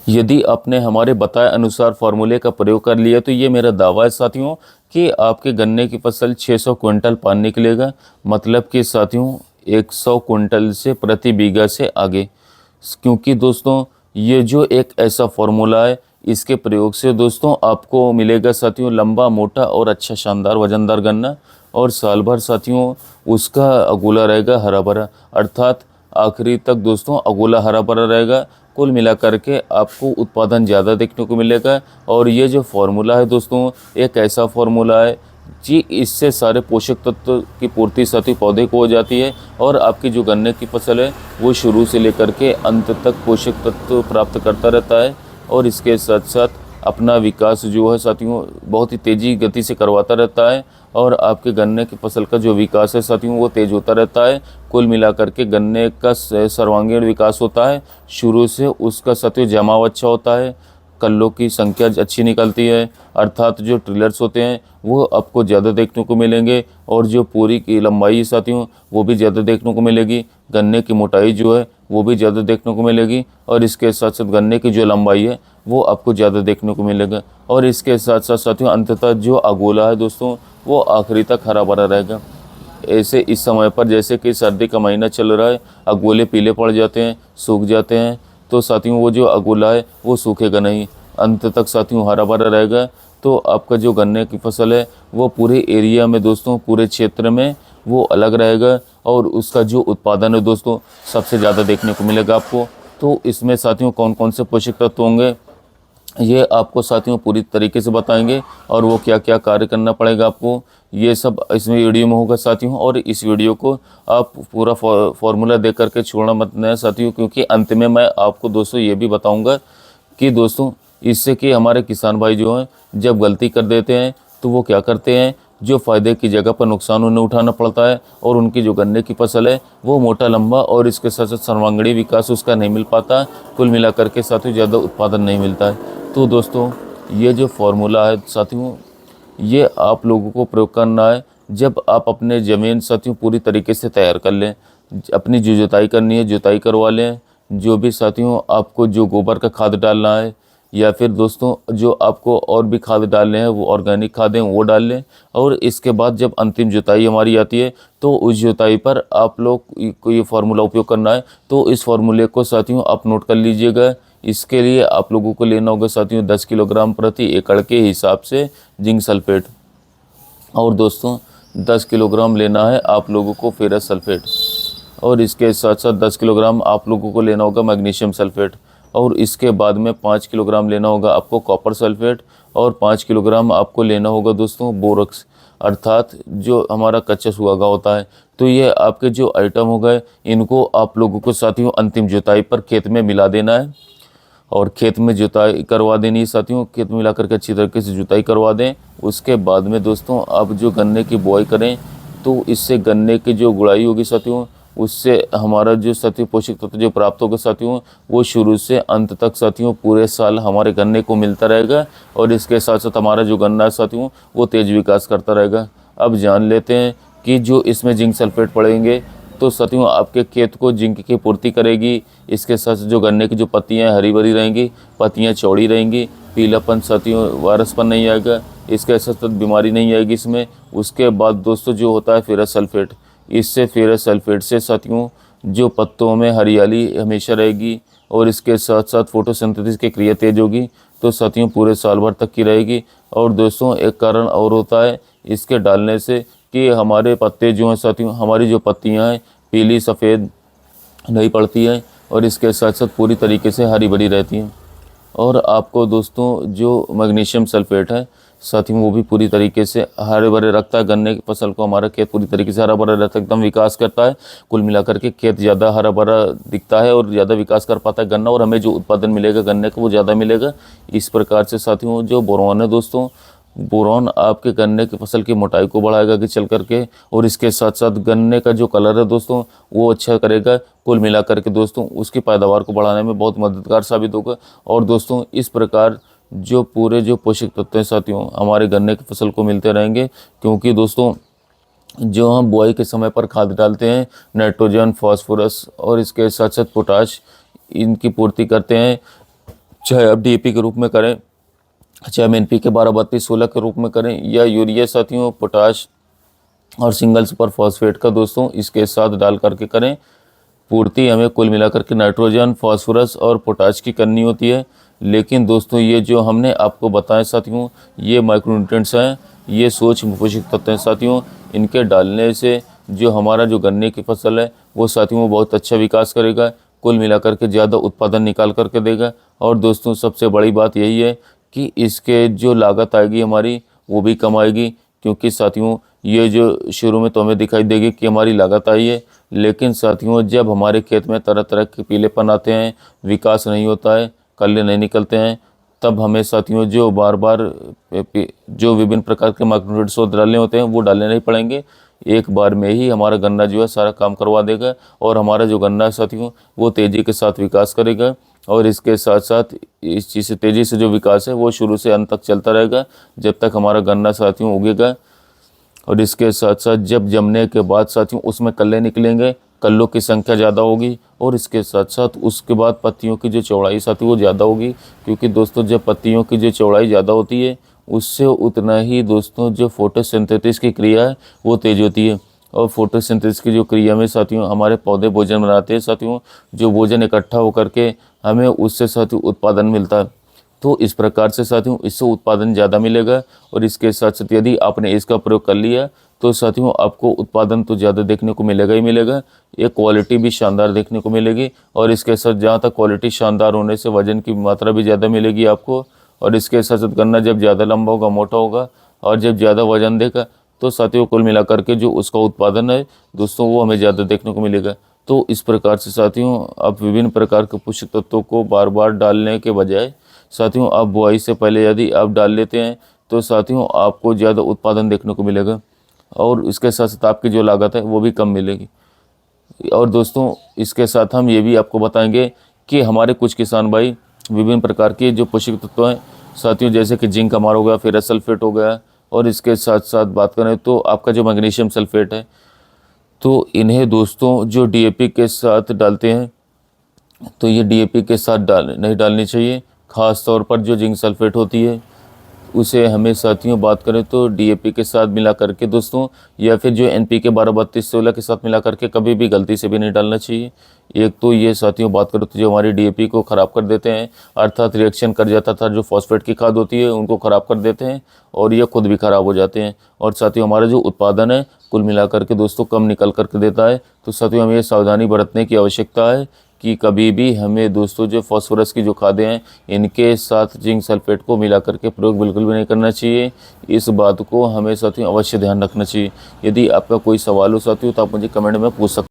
यदि आपने हमारे बताए अनुसार फार्मूले का प्रयोग कर लिया तो ये मेरा दावा है साथियों कि आपके गन्ने की फसल 600 क्विंटल पान निकलेगा। मतलब कि साथियों 100 क्विंटल से प्रति बीघा से आगे। क्योंकि दोस्तों ये जो एक ऐसा फार्मूला है, इसके प्रयोग से दोस्तों आपको मिलेगा साथियों लंबा, मोटा और अच्छा शानदार वजनदार गन्ना। और साल भर साथियों उसका अगोला रहेगा हरा भरा, अर्थात आखिरी तक दोस्तों अगोला हरा भरा रहेगा। कुल मिलाकर के आपको उत्पादन ज़्यादा देखने को मिलेगा। और ये जो फार्मूला है दोस्तों, एक ऐसा फार्मूला है जी, इससे सारे पोषक तत्व की पूर्ति साथी पौधे को हो जाती है। और आपकी जो गन्ने की फसल है वो शुरू से लेकर के अंत तक पोषक तत्व प्राप्त करता रहता है। और इसके साथ साथ अपना विकास जो है साथियों बहुत ही तेज़ी गति से करवाता रहता है। और आपके गन्ने की फसल का जो विकास है साथियों वो तेज़ होता रहता है। कुल मिलाकर के गन्ने का सर्वांगीण विकास होता है। शुरू से उसका साथियों जमाव अच्छा होता है, कल्लों की संख्या अच्छी निकलती है, अर्थात जो ट्रिलर्स होते हैं वो आपको ज़्यादा देखने को मिलेंगे। और जो पूरी की लंबाई साथियों वो भी ज़्यादा देखने को मिलेगी। गन्ने की मोटाई जो है वो भी ज़्यादा देखने को मिलेगी। और इसके साथ साथ गन्ने की जो लंबाई है वो आपको ज़्यादा देखने को मिलेगा। और इसके साथ साथ साथियों अंततः जो अगोला है दोस्तों वो आखिरी तक हरा भरा रहेगा। ऐसे इस समय पर जैसे कि सर्दी का महीना चल रहा है, अगोले पीले पड़ जाते हैं, सूख जाते हैं। तो साथियों वो जो अगोला है वो सूखेगा नहीं, अंत तक साथियों हरा भरा रहेगा। तो आपका जो गन्ने की फसल है वो पूरे एरिया में दोस्तों, पूरे क्षेत्र में वो अलग रहेगा। और उसका जो उत्पादन है दोस्तों सबसे ज़्यादा देखने को मिलेगा आपको। तो इसमें साथियों कौन कौन से पोषक तत्व होंगे ये आपको साथियों पूरी तरीके से बताएंगे। और वो क्या क्या कार्य करना पड़ेगा आपको, ये सब इसमें वीडियो में होगा साथियों। और इस वीडियो को आप पूरा फॉर्मूला देख करके छोड़ना मत नहीं साथियों, क्योंकि अंत में मैं आपको दोस्तों ये भी बताऊंगा कि दोस्तों इससे कि हमारे किसान भाई जो हैं जब गलती कर देते हैं तो वो क्या करते हैं, जो फ़ायदे की जगह पर नुकसान उन्हें उठाना पड़ता है। और उनकी जो गन्ने की फसल है वो मोटा लंबा और इसके साथ साथ सर्वांगीण विकास उसका नहीं मिल पाता। कुल मिलाकर के साथियों ज़्यादा उत्पादन नहीं मिलता है। तो दोस्तों ये जो फार्मूला है साथियों ये आप लोगों को प्रयोग करना है जब आप अपने ज़मीन साथियों पूरी तरीके से तैयार कर लें। अपनी जो जुताई करनी है जुताई करवा लें। जो भी साथियों आपको जो गोबर का खाद डालना है या फिर दोस्तों जो आपको और भी खाद डालने हैं वो ऑर्गेनिक खादें वो डाल लें। और इसके बाद जब अंतिम जुताई हमारी आती है तो उस जुताई पर आप लोग को ये फार्मूला उपयोग करना है। तो इस फार्मूले को साथियों आप नोट कर लीजिएगा। इसके लिए आप लोगों को लेना होगा साथियों 10 किलोग्राम प्रति एकड़ के हिसाब से जिंक सल्फेट। और दोस्तों 10 किलोग्राम लेना है आप लोगों को फेरस सल्फेट। और इसके साथ साथ 10 किलोग्राम आप लोगों को लेना होगा मैग्नीशियम सल्फेट। और इसके बाद में 5 किलोग्राम लेना होगा आपको कॉपर सल्फेट। और 5 किलोग्राम आपको लेना होगा दोस्तों बोरक्स, अर्थात जो हमारा कच्चा सुहागा होता है। तो ये आपके जो आइटम हो गए इनको आप लोगों को साथियों अंतिम जुताई पर खेत में मिला देना है। और खेत में जुताई करवा देनी है साथियों, खेत में मिला करके अच्छी तरीके से जुताई करवा दें। उसके बाद में दोस्तों आप जो गन्ने की बुआई करें तो इससे गन्ने की जो गुड़ाई होगी साथियों उससे हमारा जो साथियों पोषक तत्व जो प्राप्त होगा साथियों वो शुरू से अंत तक साथियों पूरे साल हमारे गन्ने को मिलता रहेगा। और इसके साथ साथ हमारा जो गन्ना है साथियों वो तेज़ विकास करता रहेगा। अब जान लेते हैं कि जो इसमें जिंक सल्फेट पड़ेंगे तो साथियों आपके खेत को जिंक की पूर्ति करेगी। इसके साथ जो गन्ने की जो पत्तियां हरी भरी रहेंगी, पत्तियां चौड़ी रहेंगी, पीलापन साथियों वायरसपन नहीं आएगा, इसके साथ साथ बीमारी नहीं आएगी इसमें। उसके बाद दोस्तों जो होता है फेरस सल्फेट, इससे फेरस सल्फेट से साथियों जो पत्तों में हरियाली हमेशा रहेगी। और इसके साथ साथ फोटोसिंथेसिस की क्रिया तेज होगी तो साथियों पूरे साल भर तक की रहेगी। और दोस्तों एक कारण और होता है इसके डालने से कि हमारे पत्ते जो हैं साथियों, हमारी जो पत्तियां हैं पीली सफ़ेद नहीं पड़ती हैं और इसके साथ साथ पूरी तरीके से हरी भरी रहती हैं। और आपको दोस्तों जो मैग्नीशियम सल्फेट है साथियों वो भी पूरी तरीके से हरे भरे रखता है गन्ने की फसल को। हमारा खेत पूरी तरीके से हरा भरा रहता है, एकदम विकास करता है। कुल मिलाकर के खेत ज़्यादा हरा भरा दिखता है और ज़्यादा विकास कर पाता है गन्ना। और हमें जो उत्पादन मिलेगा गन्ने का वो ज़्यादा मिलेगा। इस प्रकार से साथियों जो बोरॉन है दोस्तों, बोरॉन आपके गन्ने की फसल की मोटाई को बढ़ाएगा कि चल करके। और इसके साथ साथ गन्ने का जो कलर है दोस्तों वो अच्छा करेगा। कुल मिलाकर के दोस्तों उसकी पैदावार को बढ़ाने में बहुत मददगार साबित होगा। और दोस्तों इस प्रकार जो पूरे जो पोषक तत्व हैं साथियों हमारे गन्ने की फसल को मिलते रहेंगे। क्योंकि दोस्तों जो हम बुआई के समय पर खाद डालते हैं नाइट्रोजन, फास्फोरस और इसके साथ साथ पोटाश, इनकी पूर्ति करते हैं चाहे आप डीएपी के रूप में करें, चाहे हम एनपी के 12-32-16 के रूप में करें, या यूरिया साथियों पोटाश और सिंगल सुपर फॉस्फेट का दोस्तों इसके साथ डाल करके करें। पूर्ति हमें कुल मिलाकर के नाइट्रोजन, फास्फोरस और पोटाश की करनी होती है। लेकिन दोस्तों ये जो हमने आपको बताया साथियों, ये माइक्रोन्यूट्रिएंट्स हैं, ये सूक्ष्म पोषक तत्व हैं साथियों। इनके डालने से जो हमारा जो गन्ने की फसल है वो साथियों वो बहुत अच्छा विकास करेगा, कुल मिलाकर के ज़्यादा उत्पादन निकाल करके देगा। और दोस्तों सबसे बड़ी बात यही है कि इसके जो लागत आएगी हमारी वो भी कम आएगी, क्योंकि साथियों ये जो शुरू में तो हमें दिखाई देगी कि हमारी लागत आई है, लेकिन साथियों जब हमारे खेत में तरह तरह के पीलेपन आते हैं, विकास नहीं होता है, कल्ले नहीं निकलते हैं, तब हमें साथियों जो बार बार जो विभिन्न प्रकार के माइक्रोन्यूट्रिएंट्स डालने होते हैं वो डालने नहीं पड़ेंगे। एक बार में ही हमारा गन्ना जो है सारा काम करवा देगा, और हमारा जो गन्ना है साथियों वो तेज़ी के साथ विकास करेगा। और इसके साथ साथ इस चीज़ से तेज़ी से जो विकास है वो शुरू से अंत तक चलता रहेगा, जब तक हमारा गन्ना साथियों उगेगा। और इसके साथ साथ जब जमने के बाद साथियों उसमें कल्ले निकलेंगे, कल्लों की संख्या ज़्यादा होगी, और इसके साथ साथ उसके बाद पत्तियों की जो चौड़ाई साथियों वो ज़्यादा होगी, क्योंकि दोस्तों जब पत्तियों की जो चौड़ाई ज़्यादा होती है उससे उतना ही दोस्तों जो फोटोसिंथेसिस की क्रिया है वो तेज़ होती है। और फोटोसिंथेसिस की जो क्रिया में साथियों हमारे पौधे भोजन बनाते हैं साथियों, जो भोजन इकट्ठा होकर के हमें उससे साथियों उत्पादन मिलता है। तो इस प्रकार से साथियों इससे उत्पादन ज़्यादा मिलेगा। और इसके साथ साथ यदि आपने इसका प्रयोग कर लिया तो साथियों आपको उत्पादन तो ज़्यादा देखने को मिलेगा ही मिलेगा, एक क्वालिटी भी शानदार देखने को मिलेगी। और इसके साथ जहाँ तक क्वालिटी शानदार होने से वजन की मात्रा भी ज़्यादा मिलेगी आपको। और इसके साथ साथ गन्ना जब ज़्यादा लंबा होगा, मोटा होगा, और जब ज़्यादा वजन देगा तो साथियों कुल मिलाकर के जो उसका उत्पादन है दोस्तों वो हमें ज़्यादा देखने को मिलेगा। तो इस प्रकार से साथियों आप विभिन्न प्रकार के पोषक तत्वों को बार बार डालने के बजाय साथियों आप बुआई से पहले यदि आप डाल लेते हैं तो साथियों आपको ज़्यादा उत्पादन देखने को मिलेगा, और इसके साथ साथ आपकी जो लागत है वो भी कम मिलेगी। और दोस्तों इसके साथ हम ये भी आपको बताएंगे कि हमारे कुछ किसान भाई विभिन्न प्रकार के जो पोषक तत्व हैं साथियों, जैसे कि जिंक हमारा हो गया, फेरस सल्फेट हो गया, और इसके साथ साथ बात करें तो आपका जो मैग्नीशियम सल्फेट है, तो इन्हें दोस्तों जो डीएपी के साथ डालते हैं तो ये डीएपी के साथ नहीं डालनी चाहिए। ख़ास तौर पर जो जिंक सल्फेट होती है उसे हमें साथियों बात करें तो डीएपी के साथ मिला करके दोस्तों, या फिर जो एनपीके 12-32-16 के साथ मिला करके कभी भी गलती से भी नहीं डालना चाहिए। एक तो ये साथियों बात करें तो जो हमारी डीएपी को ख़राब कर देते हैं, अर्थात रिएक्शन कर जाता था, जो फॉस्फेट की खाद होती है उनको ख़राब कर देते हैं, और ये खुद भी ख़राब हो जाते हैं। और साथियों हमारा जो उत्पादन है कुल मिला करके दोस्तों कम निकल करके देता है। तो साथियों हमें सावधानी बरतने की आवश्यकता है कि कभी भी हमें दोस्तों जो फास्फोरस की जो खादें हैं इनके साथ जिंक सल्फेट को मिला करके प्रयोग बिल्कुल भी नहीं करना चाहिए। इस बात को हमें साथियों अवश्य ध्यान रखना चाहिए। यदि आपका कोई सवाल हो साथियों तो आप मुझे कमेंट में पूछ सकते हैं।